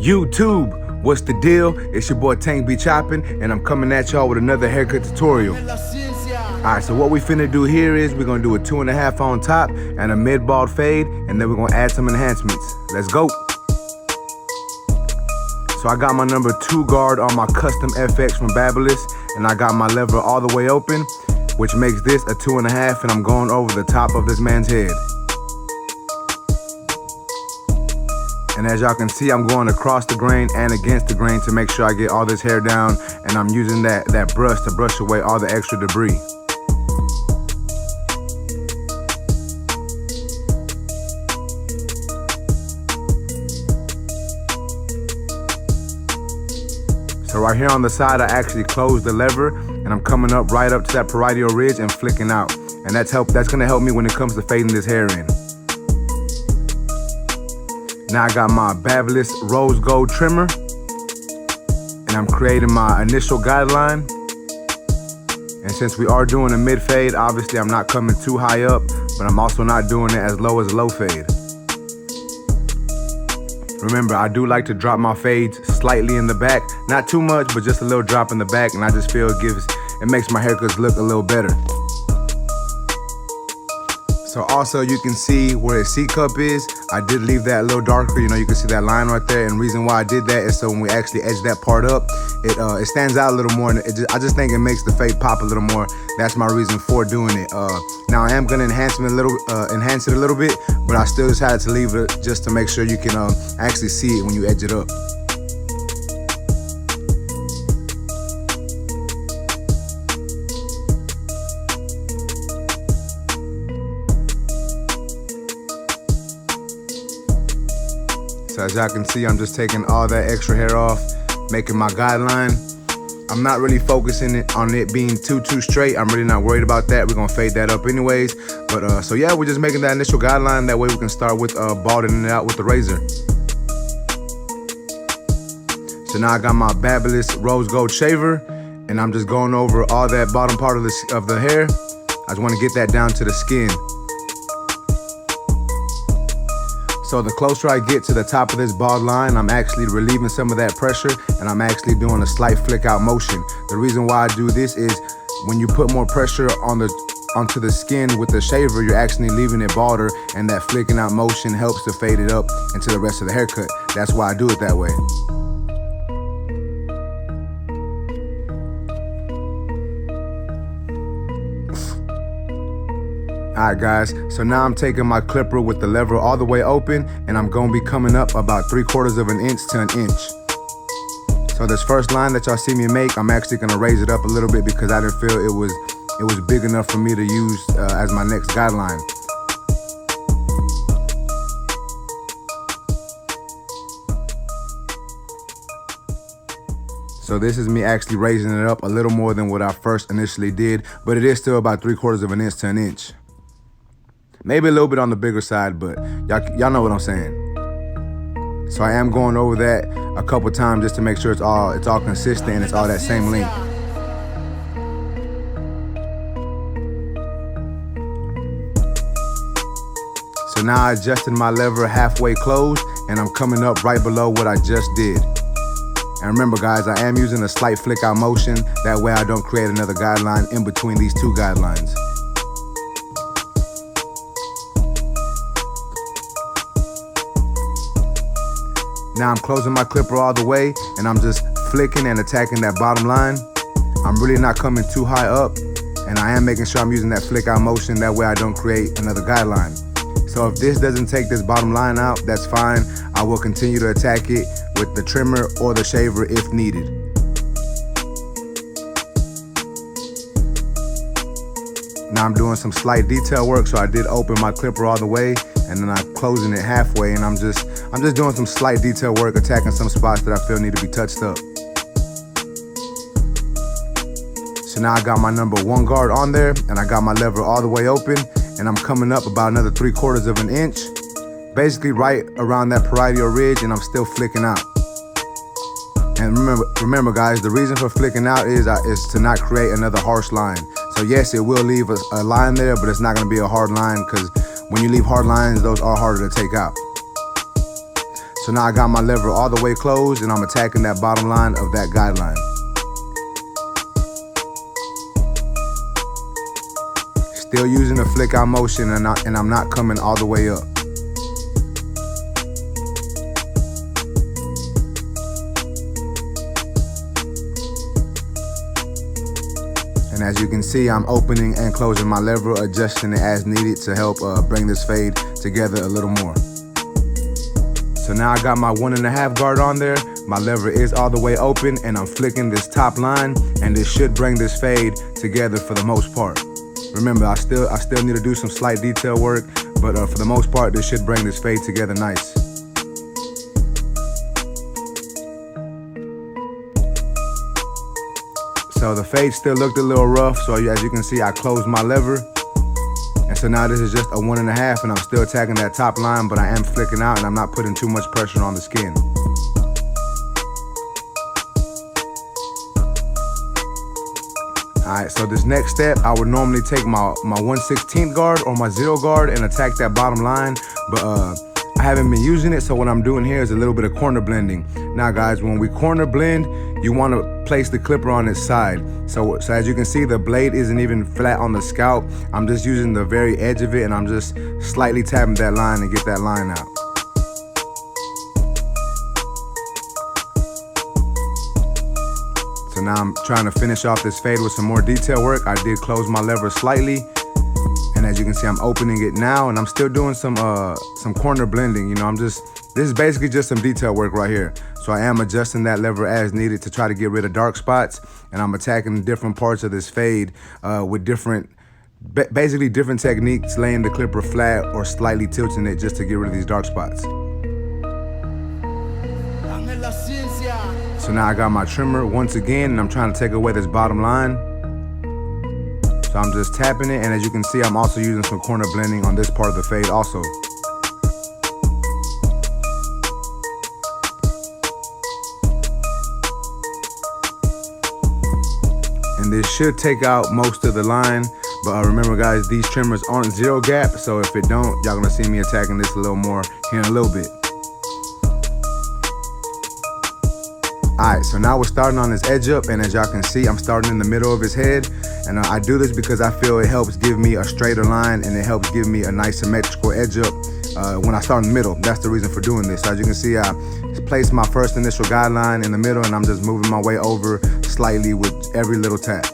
YouTube, what's the deal? It's your boy Tank Be Chopping, and I'm coming at y'all with another haircut tutorial. Alright, so what we finna do here is we're gonna do a 2.5 on top and a mid-bald fade, and then we're gonna add some enhancements. Let's go. So I got my number 2 guard on my custom FX from Babyliss, and I got my lever all the way open, which makes this a 2.5, and I'm going over the top of this man's head. And as y'all can see, I'm going across the grain and against the grain to make sure I get all this hair down, and I'm using that brush to brush away all the extra debris. So right here on the side, I actually closed the lever, and I'm coming up right up to that parietal ridge and flicking out. And that's gonna help me when it comes to fading this hair in. Now I got my Babyliss Rose Gold Trimmer, and I'm creating my initial guideline. And since we are doing a mid fade, obviously I'm not coming too high up, but I'm also not doing it as low as a low fade. Remember, I do like to drop my fades slightly in the back, not too much, but just a little drop in the back, and I just feel it makes my haircuts look a little better. So also you can see where the C cup is. I did leave that a little darker, you can see that line right there, and the reason why I did that is so when we actually edge that part up, it stands out a little more, and I just think it makes the fade pop a little more. That's my reason for doing it. Now I am gonna enhance it a little bit, but I still decided to leave it just to make sure you can actually see it when you edge it up. So as y'all can see, I'm just taking all that extra hair off, making my guideline. I'm not really focusing on it being too straight. I'm really not worried about that. We're gonna fade that up anyways. But so yeah, we're just making that initial guideline. That way we can start with balding it out with the razor. So now I got my Babyliss Rose Gold Shaver, and I'm just going over all that bottom part of the hair. I just want to get that down to the skin. So the closer I get to the top of this bald line, I'm actually relieving some of that pressure, and I'm actually doing a slight flick out motion. The reason why I do this is when you put more pressure onto the skin with the shaver, you're actually leaving it balder, and that flicking out motion helps to fade it up into the rest of the haircut. That's why I do it that way. Alright guys, so now I'm taking my clipper with the lever all the way open, and I'm gonna be coming up about 3/4 of an inch to an inch. So this first line that y'all see me make, I'm actually gonna raise it up a little bit because I didn't feel it was big enough for me to use as my next guideline. So this is me actually raising it up a little more than what I first initially did, but it is still about 3/4 of an inch to an inch. Maybe a little bit on the bigger side, but y'all know what I'm saying. So I am going over that a couple times just to make sure it's all consistent and it's all that same length. So now I adjusted my lever halfway closed, and I'm coming up right below what I just did. And remember guys, I am using a slight flick out motion. That way I don't create another guideline in between these two guidelines. Now I'm closing my clipper all the way, and I'm just flicking and attacking that bottom line. I'm really not coming too high up, and I am making sure I'm using that flick out motion. That way I don't create another guideline. So if this doesn't take this bottom line out, that's fine. I will continue to attack it with the trimmer or the shaver if needed. Now I'm doing some slight detail work, so I did open my clipper all the way, and then I'm closing it halfway, and I'm just doing some slight detail work, attacking some spots that I feel need to be touched up. So now I got my number 1 guard on there, and I got my lever all the way open, and I'm coming up about another 3/4 of an inch, basically right around that parietal ridge, and I'm still flicking out. And remember guys, the reason for flicking out is to not create another harsh line. So yes, it will leave a line there, but it's not gonna be a hard line, because when you leave hard lines, those are harder to take out. So now I got my lever all the way closed and I'm attacking that bottom line of that guideline. Still using the flick out motion and I'm not coming all the way up. And as you can see, I'm opening and closing my lever, adjusting it as needed to help bring this fade together a little more. So now I got my 1.5 guard on there. My lever is all the way open and I'm flicking this top line, and this should bring this fade together for the most part. Remember, I still need to do some slight detail work, but for the most part, this should bring this fade together nice. So the fade still looked a little rough, so as you can see, I closed my lever. And so now this is just a 1.5 and I'm still attacking that top line, but I am flicking out and I'm not putting too much pressure on the skin. Alright, so this next step, I would normally take my 1/16 guard or my 0 guard and attack that bottom line, but I haven't been using it, so what I'm doing here is a little bit of corner blending. Now guys, when we corner blend, you want to place the clipper on its side. So as you can see, the blade isn't even flat on the scalp. I'm just using the very edge of it and I'm just slightly tapping that line and get that line out. So now I'm trying to finish off this fade with some more detail work. I did close my lever slightly. And as you can see, I'm opening it now and I'm still doing some corner blending. You know, this is basically just some detail work right here. So I am adjusting that lever as needed to try to get rid of dark spots. And I'm attacking different parts of this fade with basically different techniques, laying the clipper flat or slightly tilting it just to get rid of these dark spots. So now I got my trimmer once again and I'm trying to take away this bottom line. So I'm just tapping it, and as you can see, I'm also using some corner blending on this part of the fade also. And this should take out most of the line, but remember guys, these trimmers aren't 0 gap, so if it don't, y'all gonna see me attacking this a little more here in a little bit. Alright, so now we're starting on this edge up, and as y'all can see, I'm starting in the middle of his head. And I do this because I feel it helps give me a straighter line and it helps give me a nice symmetrical edge up when I start in the middle. That's the reason for doing this. So as you can see, I placed my first initial guideline in the middle and I'm just moving my way over slightly with every little tap.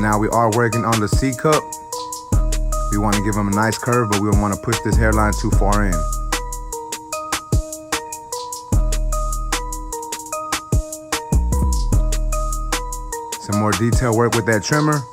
Now we are working on the C cup. We want to give them a nice curve, but we don't want to push this hairline too far in. Some more detail work with that trimmer.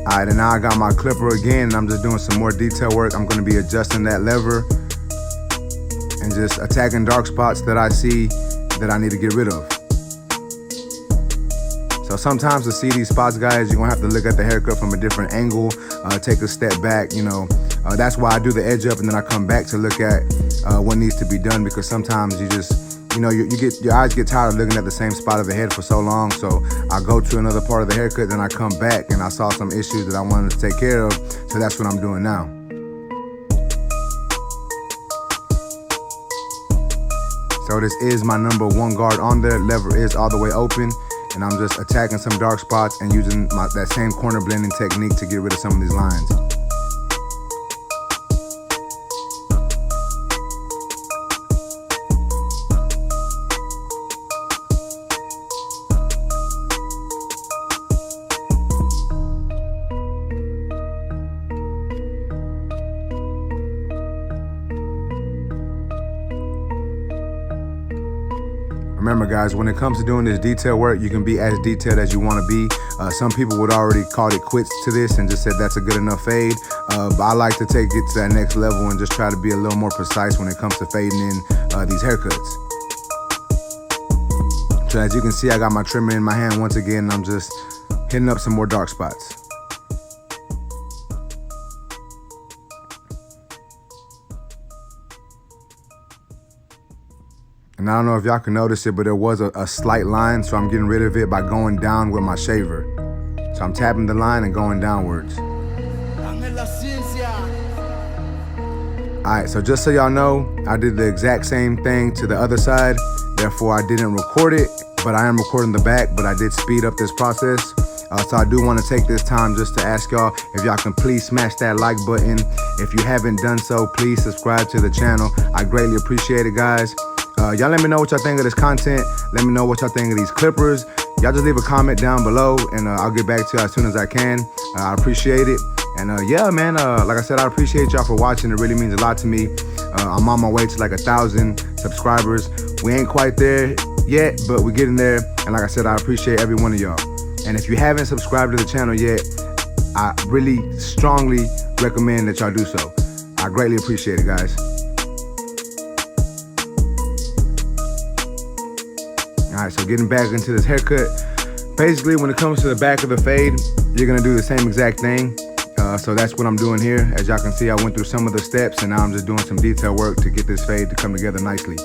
Alright, and now I got my clipper again and I'm just doing some more detail work. I'm going to be adjusting that lever and just attacking dark spots that I see that I need to get rid of. So sometimes to see these spots, guys, you're going to have to look at the haircut from a different angle, take a step back, you know. That's why I do the edge up and then I come back to look at what needs to be done, because sometimes you just, you know, your eyes get tired of looking at the same spot of the head for so long. So I go to another part of the haircut, then I come back and I saw some issues that I wanted to take care of. So that's what I'm doing now. So this is my number 1 guard on there. Lever is all the way open and I'm just attacking some dark spots and using that same corner blending technique to get rid of some of these lines. Remember guys, when it comes to doing this detail work, you can be as detailed as you want to be. Some people would already called it quits to this and just said that's a good enough fade. But I like to take it to that next level and just try to be a little more precise when it comes to fading in these haircuts. So as you can see, I got my trimmer in my hand once again, and I'm just hitting up some more dark spots. And I don't know if y'all can notice it, but there was a slight line, so I'm getting rid of it by going down with my shaver. So I'm tapping the line and going downwards. Alright, so just so y'all know, I did the exact same thing to the other side. Therefore, I didn't record it, but I am recording the back, but I did speed up this process. So I do want to take this time just to ask y'all if y'all can please smash that like button. If you haven't done so, please subscribe to the channel. I greatly appreciate it, guys. Y'all let me know what y'all think of this content. Let me know what y'all think of these clippers. Y'all just leave a comment down below, and I'll get back to you as soon as I can. I appreciate it. And yeah, man, like I said, I appreciate y'all for watching. It really means a lot to me. I'm on my way to like 1,000 subscribers. We ain't quite there yet, but we're getting there. And like I said, I appreciate every one of y'all. And if you haven't subscribed to the channel yet, I really strongly recommend that y'all do so. I greatly appreciate it, guys. All right, so getting back into this haircut. Basically, when it comes to the back of the fade, you're gonna do the same exact thing. So that's what I'm doing here. As y'all can see, I went through some of the steps, and now I'm just doing some detail work to get this fade to come together nicely.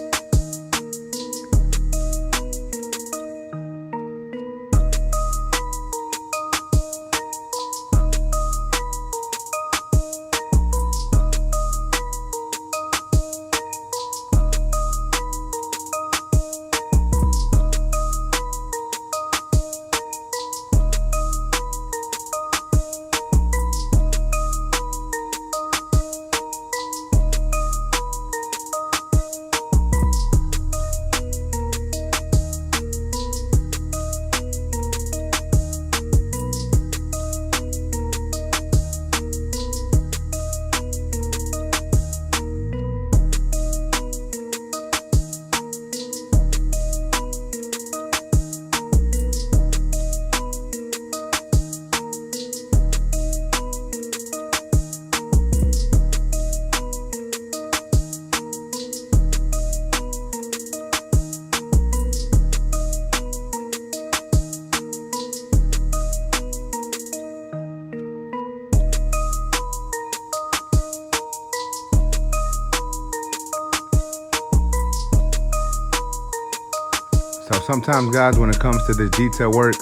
So sometimes, guys, when it comes to this detail work,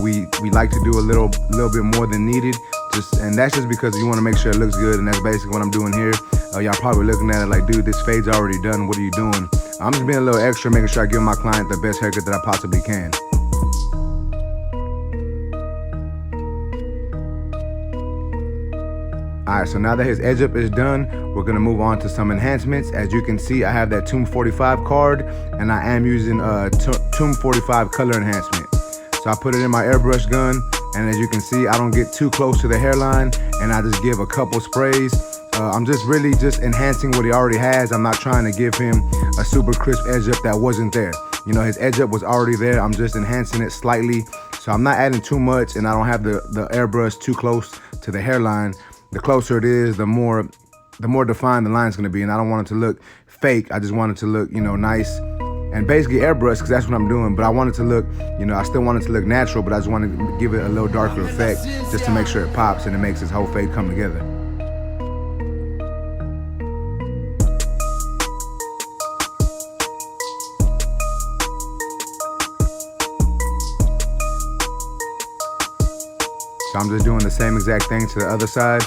we like to do a little bit more than needed. And that's just because you want to make sure it looks good, and that's basically what I'm doing here. Y'all probably looking at it like, dude, this fade's already done. What are you doing? I'm just being a little extra, making sure I give my client the best haircut that I possibly can. All right, so now that his edge up is done, we're gonna move on to some enhancements. As you can see, I have that Tomb 45 card, and I am using Tomb 45 color enhancement. So I put it in my airbrush gun, and as you can see, I don't get too close to the hairline, and I just give a couple sprays. I'm just really enhancing what he already has. I'm not trying to give him a super crisp edge up that wasn't there. You know, his edge up was already there. I'm just enhancing it slightly. So I'm not adding too much, and I don't have the airbrush too close to the hairline. The closer it is, the more defined the line's gonna be, and I don't want it to look fake. I just want it to look, you know, nice and basically airbrush, because that's what I'm doing. But I want it to look, you know, I still want it to look natural, but I just want to give it a little darker effect just to make sure it pops and it makes this whole fade come together. So I'm just doing the same exact thing to the other side.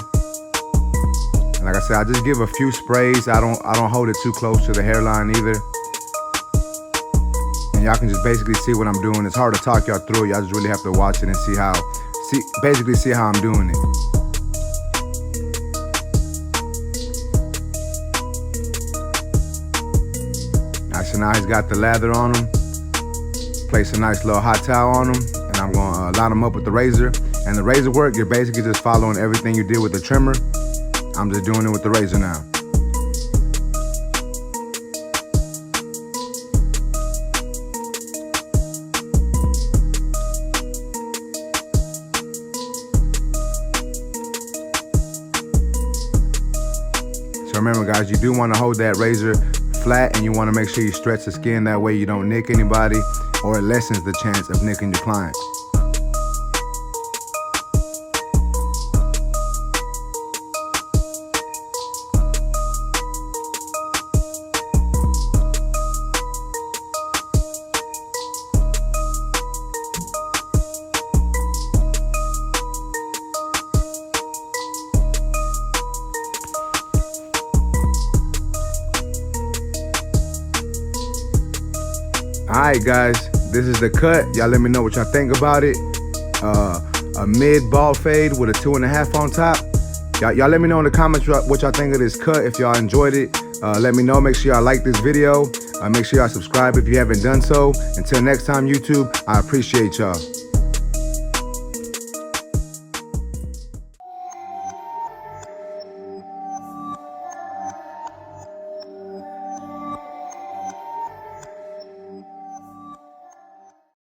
And like I said, I just give a few sprays. I don't hold it too close to the hairline either. And y'all can just basically see what I'm doing. It's hard to talk y'all through it. Y'all just really have to watch it and see how I'm doing it. All right, so now he's got the lather on him. Place a nice little hot towel on him, and I'm gonna line him up with the razor. And the razor work, you're basically just following everything you did with the trimmer. I'm just doing it with the razor now. remember, guys, you do want to hold that razor flat, and you want to make sure you stretch the skin. That way you don't nick anybody, or it lessens the chance of nicking your client. Alright guys, this is the cut. Y'all let me know what y'all think about it. A mid bald fade with a 2.5 on top. Y'all let me know in the comments what y'all think of this cut. If y'all enjoyed it, let me know. Make sure y'all like this video. Make sure y'all subscribe if you haven't done so. Until next time, YouTube, I appreciate y'all.